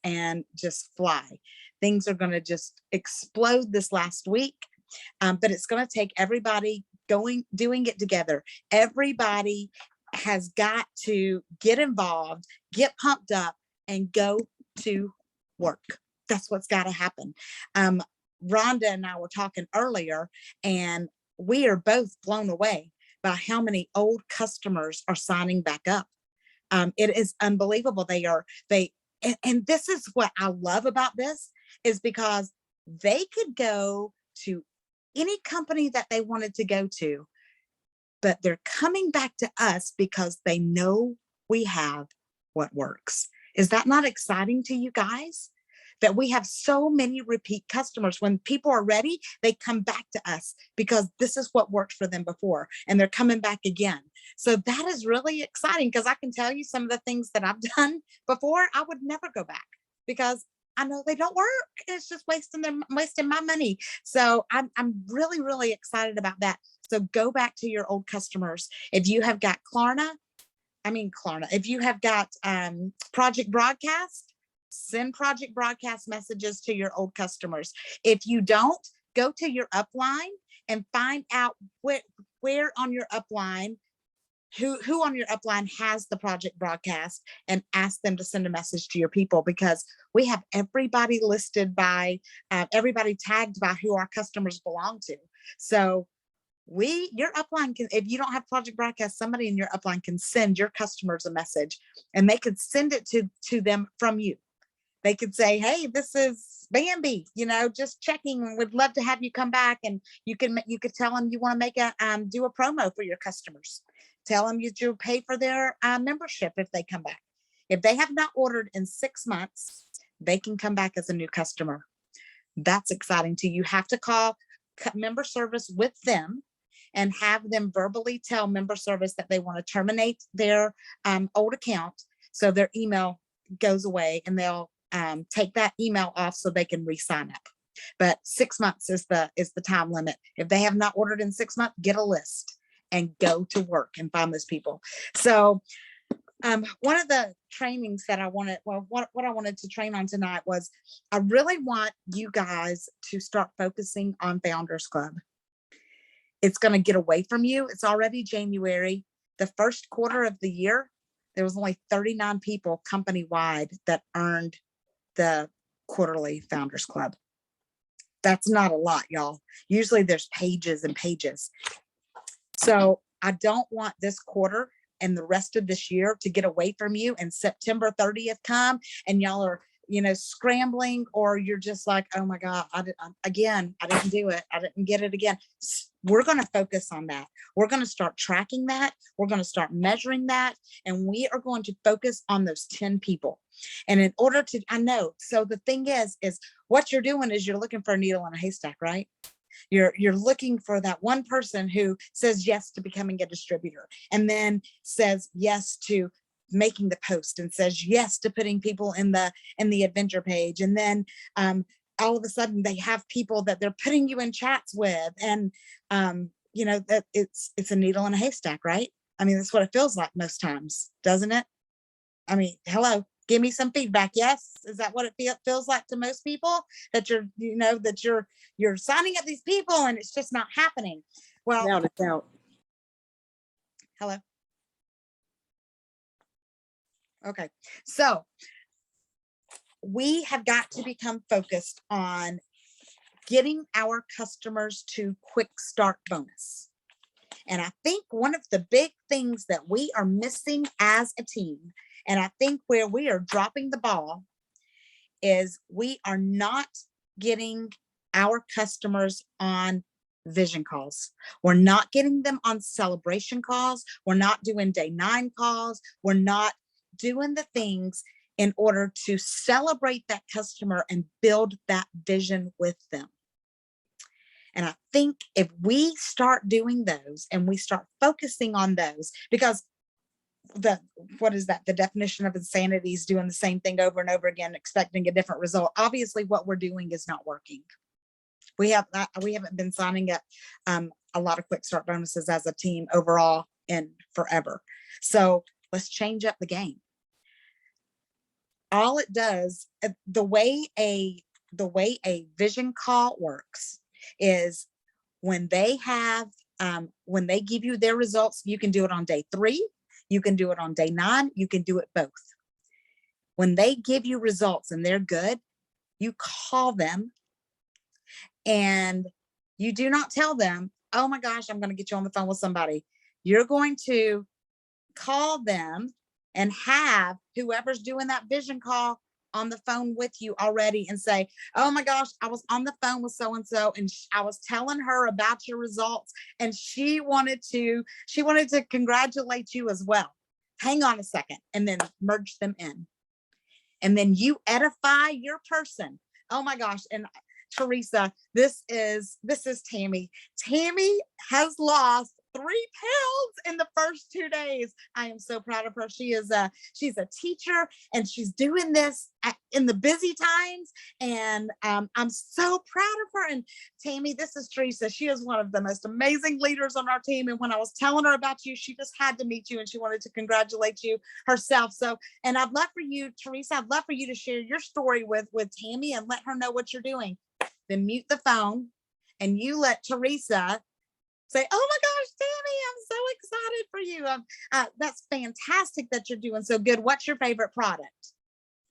and just fly. Things are going to just explode this last week. But it's going to take everybody doing it together. Everybody has got to get involved, get pumped up, and go to work. That's what's got to happen. Rhonda and I were talking earlier, and we are both blown away by how many old customers are signing back up. It is unbelievable. And this is what I love about this, is because they could go to any company that they wanted to go to, but they're coming back to us because they know we have what works. Is that not exciting to you guys? That we have so many repeat customers. When people are ready, they come back to us because this is what worked for them before, and they're coming back again. So that is really exciting, because I can tell you some of the things that I've done before, I would never go back because I know they don't work. It's just wasting my money. So I'm really, really excited about that. So go back to your old customers. If you have got Klarna, if you have got Project Broadcast, send Project Broadcast messages to your old customers. If you don't, go to your upline and find out where on your upline, who on your upline has the Project Broadcast, and ask them to send a message to your people, because we have everybody listed by, everybody tagged by who our customers belong to. So your upline can, if you don't have Project Broadcast, somebody in your upline can send your customers a message, and they could send it to them from you. They could say, hey, this is Bambi, just checking. Would love to have you come back. And you could tell them you want to make do a promo for your customers. Tell them you'll pay for their membership if they come back. If they have not ordered in 6 months, they can come back as a new customer. That's exciting too. You have to call member service with them and have them verbally tell member service that they want to terminate their old account, so their email goes away, and they'll take that email off so they can re-sign up. But 6 months is the time limit. If they have not ordered in 6 months, get a list and go to work and find those people. So one of the trainings that I wanted, what I wanted to train on tonight was, I really want you guys to start focusing on Founders Club. It's going to get away from you. It's already January. The first quarter of the year, there was only 39 people company-wide that earned the quarterly Founders Club. That's not a lot, y'all. Usually there's pages and pages. So I don't want this quarter and the rest of this year to get away from you, and September 30th come and y'all are, scrambling, or you're just like, oh my God, I didn't do it. I didn't get it again. We're going to focus on that. We're going to start tracking that. We're going to start measuring that. And we are going to focus on those 10 people. And in order to, so the thing is what you're doing is you're looking for a needle in a haystack, right? You're looking for that one person who says yes to becoming a distributor, and then says yes to making the post, and says yes to putting people in the adventure page. And then all of a sudden they have people that they're putting you in chats with, and that it's a needle in a haystack, right? That's what it feels like most times, doesn't it? Hello, give me some feedback. Yes, is that what it feels like to most people, that you're signing up these people and it's just not happening? Well, without a doubt. Hello. Okay, so we have got to become focused on getting our customers to quick start bonus. And I think one of the big things that we are missing as a team, and I think where we are dropping the ball, is we are not getting our customers on vision calls. We're not getting them on celebration calls. We're not doing day 9 calls. We're not doing the things in order to celebrate that customer and build that vision with them. And I think if we start doing those and we start focusing on those, because what is that? The definition of insanity is doing the same thing over and over again, expecting a different result. Obviously, what we're doing is not working. We haven't been signing up a lot of quick start bonuses as a team overall in forever. So let's change up the game. all it does, the way a vision call works is when they have, when they give you their results, you can do it on day 3, you can do it on day 9, you can do it both. When they give you results and they're good, you call them and you do not tell them, oh my gosh, I'm going to get you on the phone with somebody. You're going to call them and have whoever's doing that vision call on the phone with you already and say, oh my gosh, I was on the phone with so-and-so and I was telling her about your results and she wanted to congratulate you as well. Hang on a second, and then merge them in. And then you edify your person. Oh my gosh. And Teresa, this is Tammy. Tammy has lost 3 pounds in the first 2 days. I am so proud of her. She's a teacher and she's doing this in the busy times. And I'm so proud of her. And Tammy, this is Teresa. She is one of the most amazing leaders on our team. And when I was telling her about you, she just had to meet you and she wanted to congratulate you herself. So, and I'd love for you, Teresa, I'd love for you to share your story with Tammy and let her know what you're doing. Then mute the phone and you let Teresa say, oh my gosh, Tammy, I'm so excited for you. That's fantastic that you're doing so good. What's your favorite product?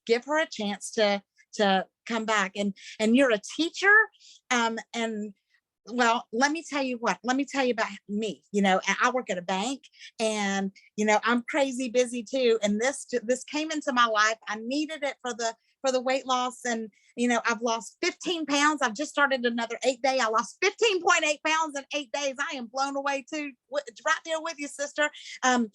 Give her a chance to come back. And you're a teacher. And well, let me tell you about me. You know, I work at a bank and, you know, I'm crazy busy too. And this came into my life. I needed it for the weight loss. And, you know, I've lost 15 pounds. I've just started another 8-day. I lost 15.8 pounds in 8 days. I am blown away too. Right there with you, sister. And,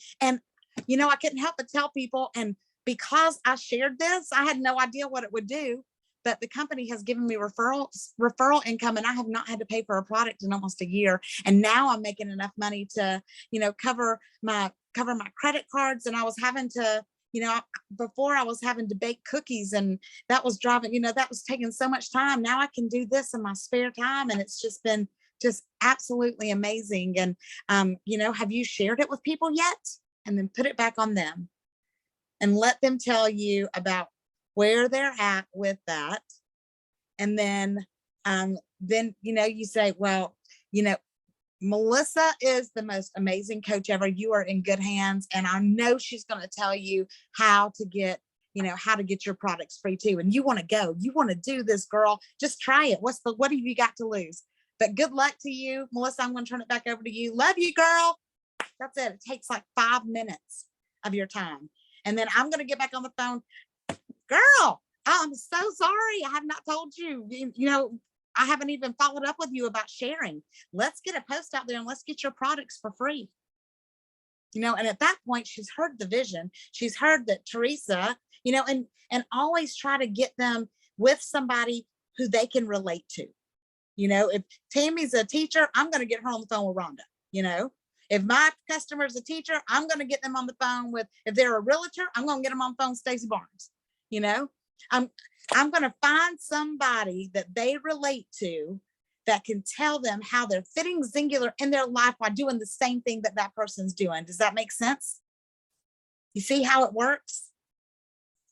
you know, I couldn't help but tell people. And because I shared this, I had no idea what it would do. But the company has given me referral income, and I have not had to pay for a product in almost a year. And now I'm making enough money to, you know, cover my credit cards. And I was having to, you know, before I was having to bake cookies and that was driving, you know, that was taking so much time. Now I can do this in my spare time. And it's just been just absolutely amazing. And, you know, have you shared it with people yet? And then put it back on them and let them tell you about where they're at with that. And then, you know, you say, well, you know, Melissa is the most amazing coach ever. You are in good hands. And I know she's going to tell you how to get, you know, how to get your products free too. And you want to go, you want to do this, girl, just try it. What have you got to lose? But good luck to you, Melissa. I'm going to turn it back over to you. Love you, girl. That's it. It takes like 5 minutes of your time. And then I'm going to get back on the phone. Girl, I'm so sorry. I have not told you, you know, I haven't even followed up with you about sharing. Let's get a post out there and let's get your products for free. You know, and at that point, she's heard the vision. She's heard that Teresa, you know, and always try to get them with somebody who they can relate to. You know, if Tammy's a teacher, I'm going to get her on the phone with Rhonda. You know, if my customer is a teacher, I'm going to get them on the phone with, if they're a realtor, I'm going to get them on the phone with Stacey Barnes. You know, I'm going to find somebody that they relate to that can tell them how they're fitting singular in their life while doing the same thing that that person's doing. Does that make sense? You see how it works?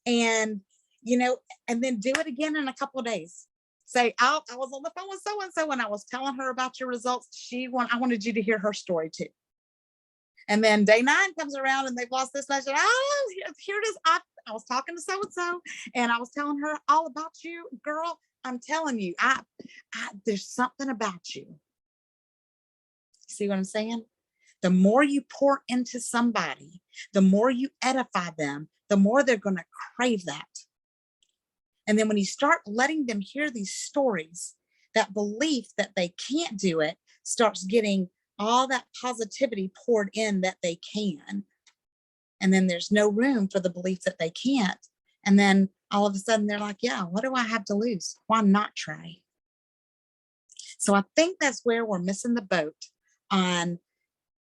And, you know, and then do it again in a couple of days. Say, I was on the phone with so-and-so and I was telling her about your results. I wanted you to hear her story too. And then day 9 comes around and they've lost this much. Oh, here it is. I was talking to so-and-so and I was telling her all about you, girl. I'm telling you, there's something about you. See what I'm saying? The more you pour into somebody, the more you edify them, the more they're going to crave that. And then when you start letting them hear these stories, that belief that they can't do it starts getting all that positivity poured in that they can. And then there's no room for the belief that they can't. And then all of a sudden they're like, yeah, what do I have to lose? Why not try? So I think that's where we're missing the boat on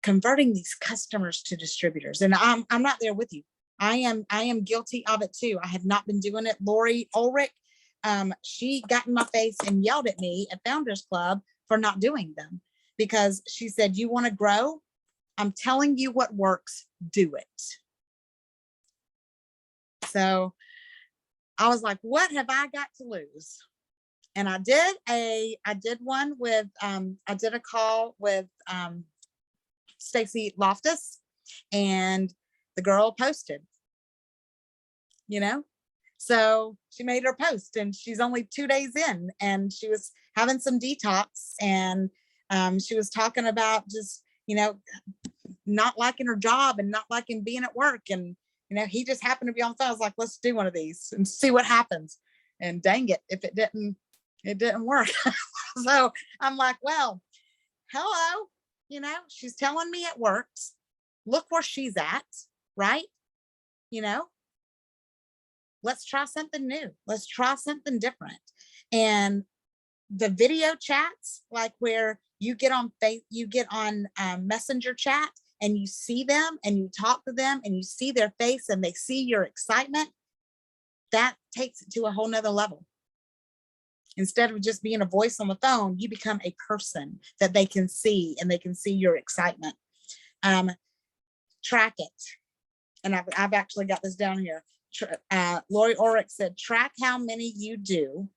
converting these customers to distributors. And I'm not there with you. I am guilty of it too. I have not been doing it. Lori Ulrich, she got in my face and yelled at me at Founders Club for not doing them because she said, you want to grow? I'm telling you what works, do it. So I was like, what have I got to lose? And I did one with, I did a call with Stacy Loftus, and the girl posted, you know, so she made her post, and she's only 2 days in, and she was having some detox, and she was talking about just, not liking her job and not liking being at work. And, he just happened to be on the phone. I was like, let's do one of these and see what happens. And dang it, if it didn't work. So I'm like, well, hello, she's telling me it works. Look where she's at, right? Let's try something new. Let's try something different. And the video chats, like where you get on Messenger chat, and you see them and you talk to them and you see their face and they see your excitement, that takes it to a whole nother level. Instead of just being a voice on the phone, you become a person that they can see, and they can see your excitement. Track it. And I've actually got this down here. Lori Orick said, track how many you do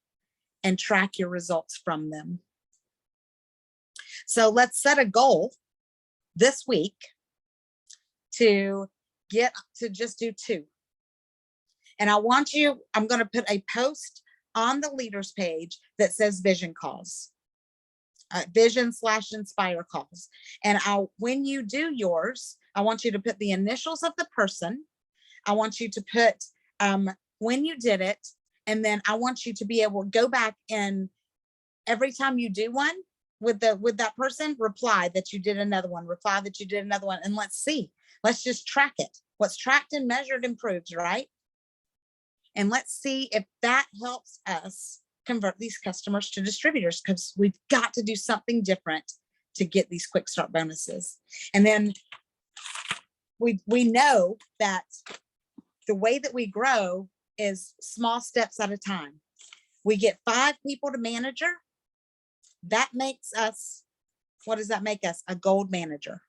and track your results from them. So let's set a goal this week to just do 2. And I'm going to put a post on the leaders page that says vision calls, vision/inspire calls. And when you do yours, I want you to put the initials of the person. I want you to put when you did it. And then I want you to be able to go back, and every time you do one with that person, reply that you did another one, and let's see. Let's just track it. What's tracked and measured improves, right? And let's see if that helps us convert these customers to distributors, because we've got to do something different to get these quick start bonuses. And then we know that the way that we grow is small steps at a time. We get 5 people to manager. That makes us, what does that make us? A gold manager.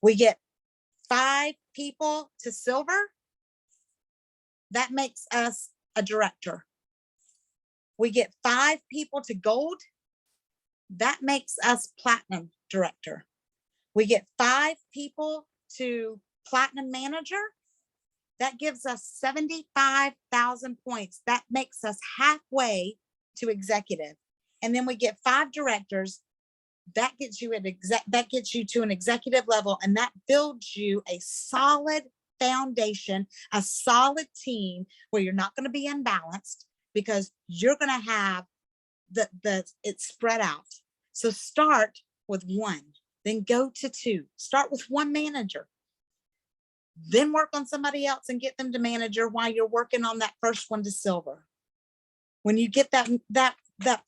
We get 5 people to silver. That makes us a director. We get 5 people to gold. That makes us platinum director. We get 5 people to platinum manager. That gives us 75,000 points. That makes us halfway to executive. And then we get 5 directors. That gets you to an executive level, and that builds you a solid foundation, a solid team where you're not going to be imbalanced, because you're going to have it's spread out. So start with 1, then go to 2. Start with 1 manager, then work on somebody else and get them to manager while you're working on that first one to silver. When you get that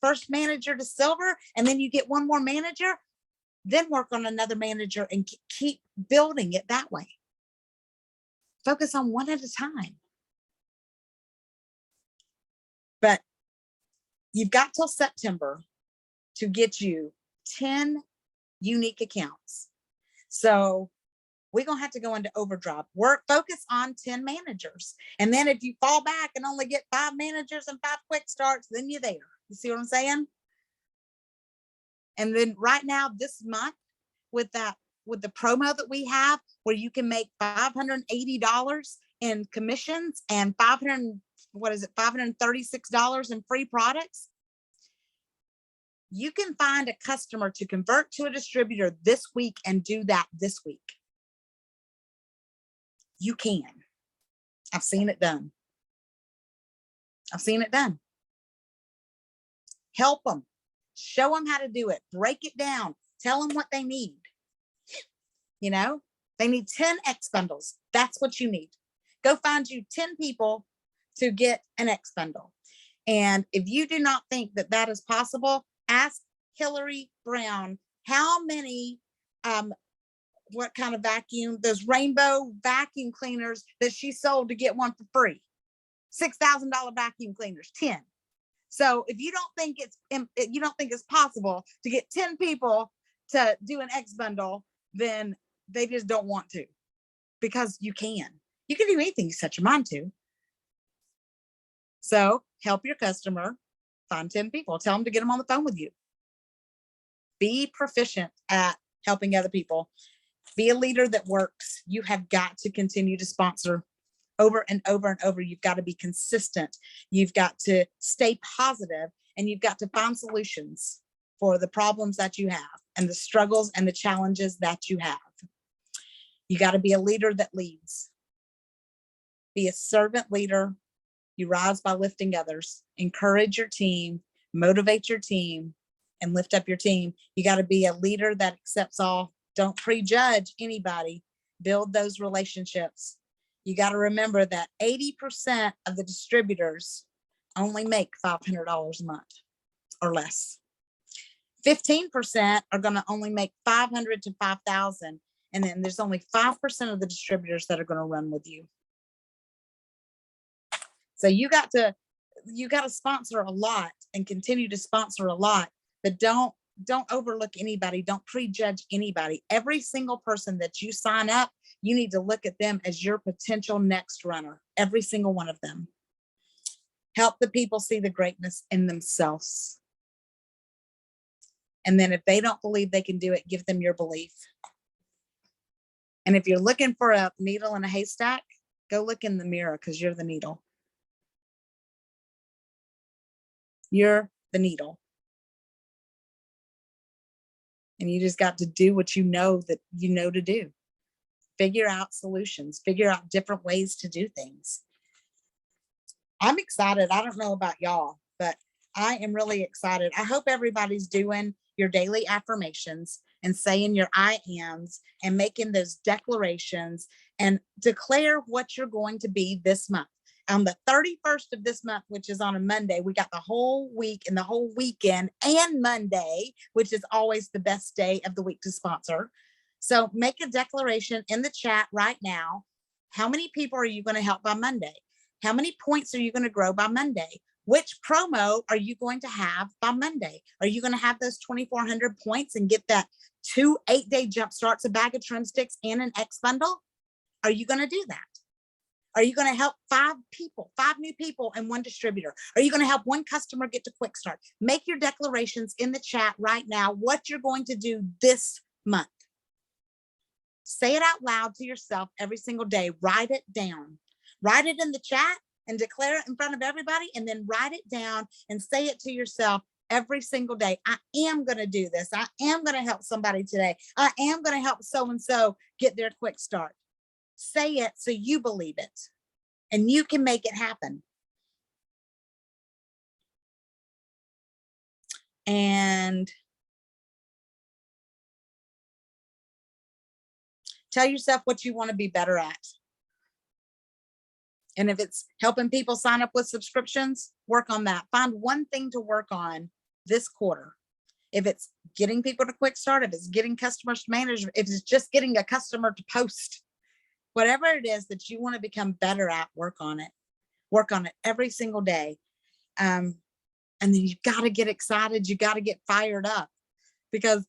first manager to silver, and then you get 1 more manager, then work on another manager and keep building it that way. Focus on 1 at a time. But you've got till September to get you 10 unique accounts. So we're going to have to go into overdrive. Focus on 10 managers. And then if you fall back and only get 5 managers and 5 quick starts, then you're there. You see what I'm saying? And then right now, this month, with the promo that we have, where you can make $580 in commissions and $536 in free products, you can find a customer to convert to a distributor this week and do that this week. You can. I've seen it done. Help them. Show them how to do it. Break it down. Tell them what they need. They need 10 X bundles. That's what you need. Go find you 10 people to get an X bundle. And if you do not think that that is possible, ask Hillary Brown how many, what kind of vacuum, those rainbow vacuum cleaners that she sold to get one for free. $6,000 vacuum cleaners, 10. So if you don't think it's possible to get 10 people to do an X bundle, then they just don't want to, because you can do anything you set your mind to. So help your customer find 10 people. Tell them to get them on the phone with you. Be proficient at helping other people. Be a leader that works. You have got to continue to sponsor over and over and over. You've got to be consistent. You've got to stay positive, and you've got to find solutions for the problems that you have and the struggles and the challenges that you have. You got to be a leader that leads. Be a servant leader. You rise by lifting others. Encourage your team, motivate your team, and lift up your team. You got to be a leader that accepts all. Don't prejudge anybody. Build those relationships. You got to remember that 80% of the distributors only make $500 a month or less. 15% are going to only make 500 to 5,000. And then there's only 5% of the distributors that are going to run with you. So you got to sponsor a lot and continue to sponsor a lot, but don't overlook anybody. Don't prejudge anybody. Every single person that you sign up, you need to look at them as your potential next runner. Every single one of them. Help the people see the greatness in themselves. And then if they don't believe they can do it, give them your belief. And if you're looking for a needle in a haystack, go look in the mirror, because you're the needle. You're the needle. And you just got to do what you know that you know to do. Figure out solutions, figure out different ways to do things. I'm excited. I don't know about y'all, but I am really excited. I hope everybody's doing your daily affirmations and saying your I ams and making those declarations and declare what you're going to be this month. On the 31st of this month, which is on a Monday, we got the whole week and the whole weekend and Monday, which is always the best day of the week to sponsor. So make a declaration in the chat right now. How many people are you going to help by Monday? How many points are you going to grow by Monday? Which promo are you going to have by Monday? Are you going to have those 2,400 points and get that 2 8-day jump starts, a bag of trim sticks, and an X bundle? Are you going to do that? Are you going to help 5 people, 5 new people and 1 distributor? Are you going to help 1 customer get to quick start? Make your declarations in the chat right now, what you're going to do this month. Say it out loud to yourself every single day. Write it down. Write it in the chat and declare it in front of everybody, and then write it down and say it to yourself every single day. I am going to do this. I am going to help somebody today. I am going to help so-and-so get their quick start. Say it so you believe it, and you can make it happen. And tell yourself what you want to be better at. And if it's helping people sign up with subscriptions, work on that. Find one thing to work on this quarter. If it's getting people to quick start, if it's getting customers to manage, if it's just getting a customer to post, whatever it is that you want to become better at, work on it. Work on it every single day. And then you've got to get excited. You got to get fired up, because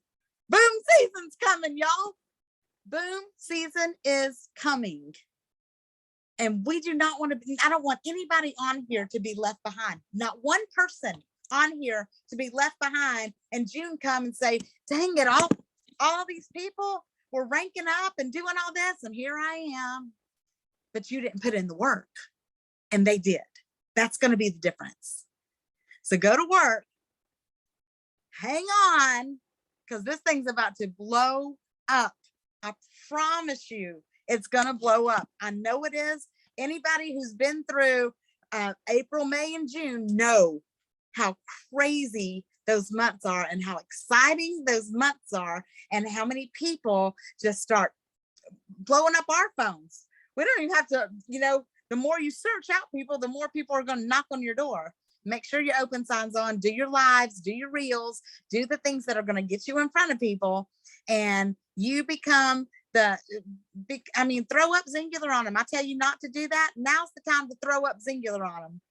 boom season's coming, y'all. Boom season is coming. And we do not want to be, I don't want anybody on here to be left behind. Not one person on here to be left behind and June come and say, dang it, all these people were ranking up and doing all this, and here I am. But you didn't put in the work, and they did. That's going to be the difference. So go to work, hang on, because this thing's about to blow up. I promise you it's going to blow up. I know it is. Anybody who's been through April, May, and June know how crazy those months are and how exciting those months are, and how many people just start blowing up our phones. We don't even have to, the more you search out people, the more people are going to knock on your door. Make sure your open signs on, do your lives, do your reels, do the things that are going to get you in front of people, and you become throw up Zingular on them. I tell you not to do that. Now's the time to throw up Zingular on them.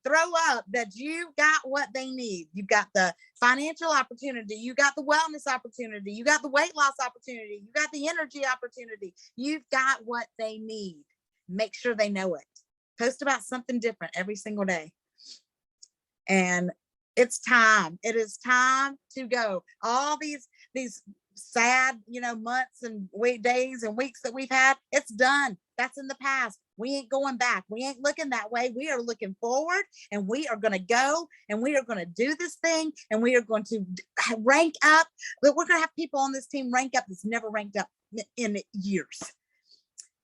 Throw up that you got what they need. You got the financial opportunity. You got the wellness opportunity. You got the weight loss opportunity. You got the energy opportunity. You've got what they need. Make sure they know it. Post about something different every single day. And it's time. It is time to go. All these sad, months and days and weeks that we've had, it's done. That's in the past. We ain't going back. We ain't looking that way. We are looking forward, and we are going to go, and we are going to do this thing, and we are going to rank up. But we're going to have people on this team rank up that's never ranked up in years.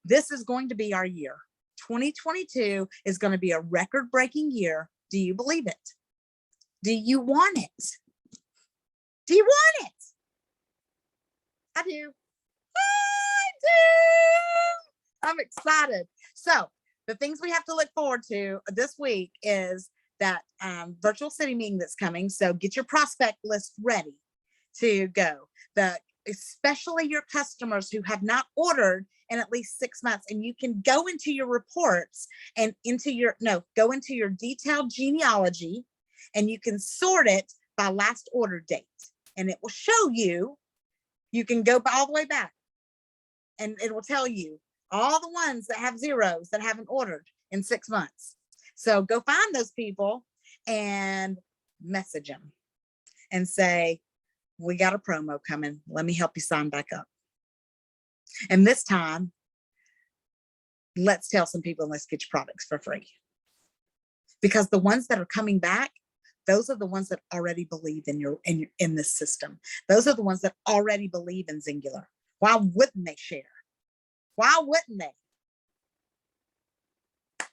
This is going to be our year. 2022 is going to be a record-breaking year. Do you believe it? Do you want it? Do you want it? I do. I do. I'm excited. So the things we have to look forward to this week is that virtual city meeting that's coming. So get your prospect list ready to go. Especially your customers who have not ordered in at least 6 months, and you can go into your reports and go into your detailed genealogy, and you can sort it by last order date, and it will show you. You can go all the way back, and it will tell you all the ones that have zeros that haven't ordered in 6 months. So go find those people and message them and say, we got a promo coming. Let me help you sign back up. And this time, let's tell some people, let's get your products for free. Because the ones that are coming back, those are the ones that already believe in this system. Those are the ones that already believe in Zingular. Why wouldn't they share? Why wouldn't they?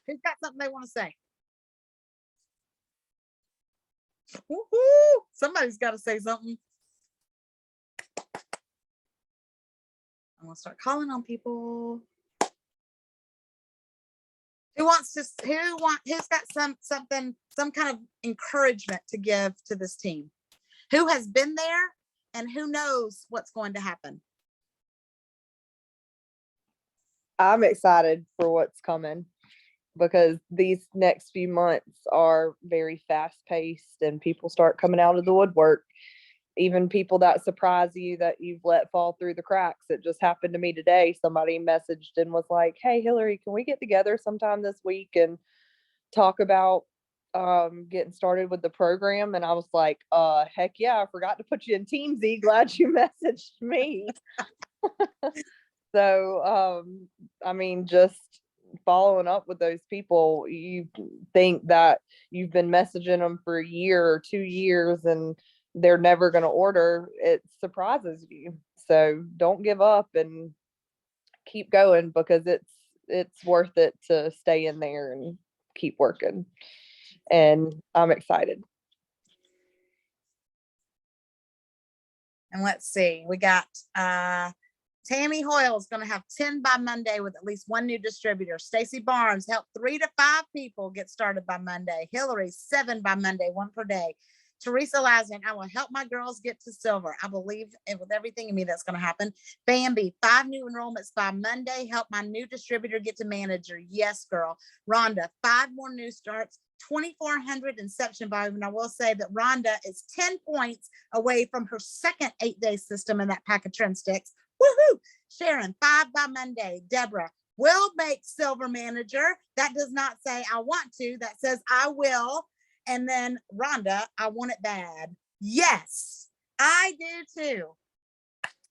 Who's got something they want to say? Woo-hoo! Somebody's got to say something. I'm gonna start calling on people. Who's got some kind of encouragement to give to this team? Who has been there and who knows what's going to happen? I'm excited for what's coming because these next few months are very fast paced and people start coming out of the woodwork. Even people that surprise you that you've let fall through the cracks. It just happened to me today. Somebody messaged and was like, hey, Hillary, can we get together sometime this week and talk about getting started with the program? And I was like, heck yeah, I forgot to put you in Teamsy. Glad you messaged me. So, just following up with those people, you think that you've been messaging them for a year or 2 years and they're never going to order. It surprises you. So don't give up and keep going because it's worth it to stay in there and keep working. And I'm excited. And let's see, we got Tammy Hoyle is going to have 10 by Monday with at least one new distributor. Stacy Barnes helped 3 to 5 people get started by Monday. Hillary 7 by Monday, 1 per day. Teresa Laslin, I will help my girls get to silver. I believe with everything in me that's going to happen. Bambi, 5 new enrollments by Monday. Help my new distributor get to manager. Yes, girl. Rhonda, 5 more new starts. 2,400 inception volume. And I will say that Rhonda is 10 points away from her second 8-day system in that pack of trend sticks. Woohoo! Sharon, 5 by Monday. Deborah, will make silver manager. That does not say I want to. That says I will. And then Rhonda, I want it bad. Yes, I do too.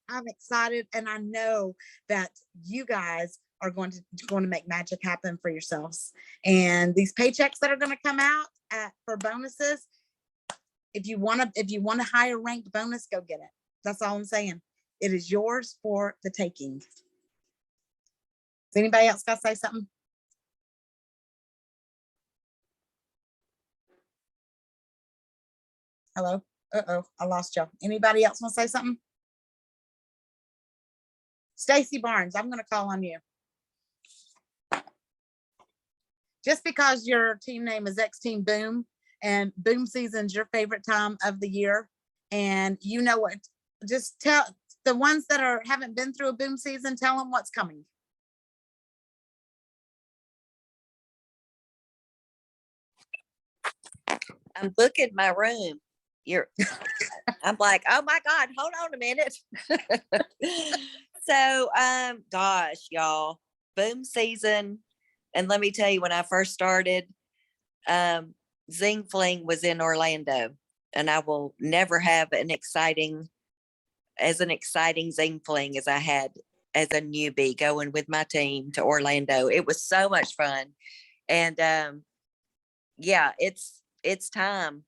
I'm excited, and I know that you guys are going to make magic happen for yourselves. And these paychecks that are going to come out for bonuses, if you want a higher ranked bonus, go get it. That's all I'm saying. It is yours for the taking. Does anybody else got to say something? Hello? Uh-oh, I lost y'all. Anybody else want to say something? Stacy Barnes, I'm going to call on you. Just because your team name is X Team Boom and boom season's your favorite time of the year, and you know what, just tell the ones that haven't been through a boom season, tell them what's coming. I'm booking my room. I'm like, oh my God, hold on a minute. So, gosh, y'all, boom season And let me tell you, when I first started, Zing Fling was in Orlando, and I will never have an exciting Zing Fling as I had as a newbie going with my team to Orlando. It was so much fun. And yeah, it's time,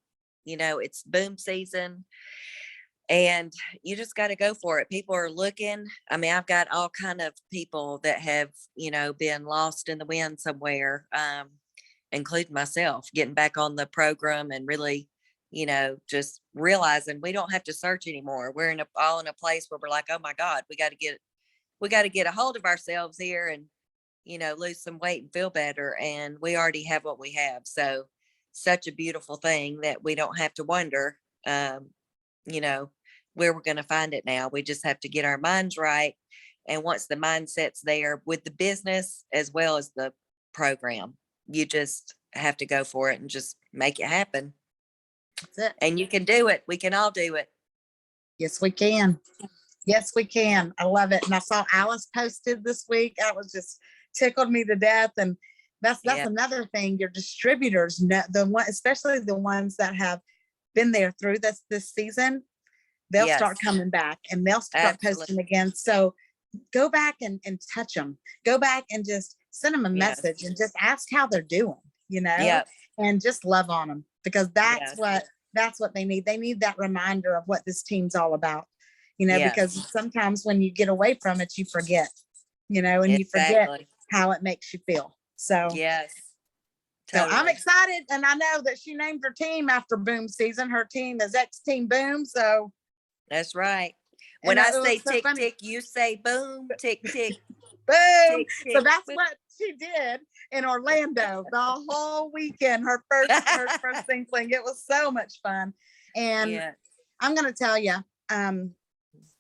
it's boom season, and you just got to go for it. People are looking. I mean, I've got all kind of people that have, been lost in the wind somewhere, including myself, getting back on the program and really, just realizing we don't have to search anymore. We're all in a place where we're like, oh my God, we got to get a hold of ourselves here and, lose some weight and feel better. And we already have what we have. So such a beautiful thing that we don't have to wonder, where we're going to find it now. We just have to get our minds right. And once the mindset's there with the business as well as the program, you just have to go for it and just make it happen. That's it. And you can do it. We can all do it. Yes, we can. Yes, we can. I love it. And I saw Alice posted this week. That was just tickled me to death. And that's Yeah. another thing. Your distributors know especially the ones that have been there through this season, they'll Yes. start coming back and they'll start posting Absolutely. again. So go back and touch them. Go back and just send them a Yes. message and just ask how they're doing, Yeah. and just love on them, because Yes. that's what they need. They need that reminder of what this team's all about, Yes. because sometimes when you get away from it, you forget, and you forget Exactly. how it makes you feel. So, Yes. so I'm Totally. excited. And I know that she named her team after Boom season. Her team is X Team Boom. So That's right. When and I it was say so tick, funny. tick, you say boom, tick, tick, Boom. tick, So tick. that's boom. what she did in Orlando the whole weekend. Her first thing fling. It was so much fun. And Yeah. I'm going to tell you,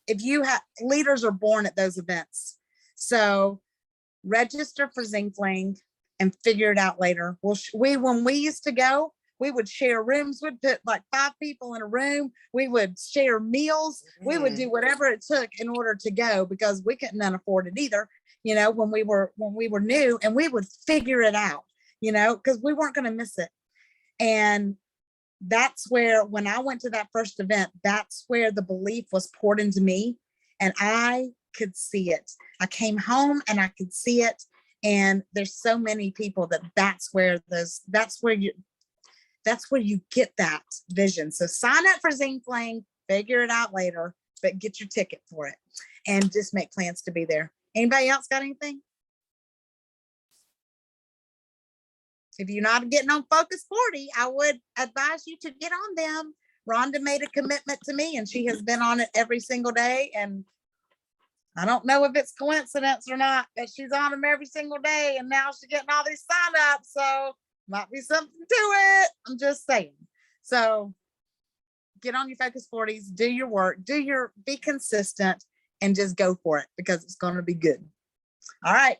if you have leaders are born at those events, so register for Zing Fling and figure it out later. When we used to go, we would share rooms. We'd put like 5 people in a room. We would share meals. We would do whatever it took in order to go, because we couldn't afford it either. When we were new, and we would figure it out, because we weren't going to miss it. And that's where, when I went to that first event, that's where the belief was poured into me, and I could see it. I came home and I could see it. And there's so many people that's where you get that vision. So sign up for Zing Fling, figure it out later, but get your ticket for it and just make plans to be there. Anybody else got anything? If you're not getting on Focus 40, I would advise you to get on them. Rhonda made a commitment to me, and she has been on it every single day. And I don't know if it's coincidence or not, but she's on them every single day. And now she's getting all these sign-ups. So might be something to it. I'm just saying. So get on your Focus 40s, do your work, be consistent, and just go for it, because it's going to be good. All right.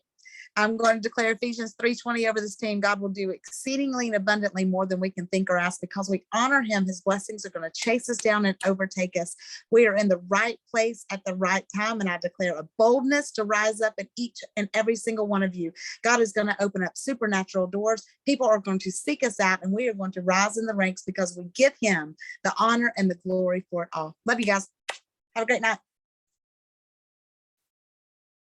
I'm going to declare Ephesians 3:20 over this team. God will do exceedingly and abundantly more than we can think or ask, because we honor him. His blessings are going to chase us down and overtake us. We are in the right place at the right time. And I declare a boldness to rise up in each and every single one of you. God is going to open up supernatural doors. People are going to seek us out, and we are going to rise in the ranks, because we give him the honor and the glory for it all. Love you guys. Have a great night.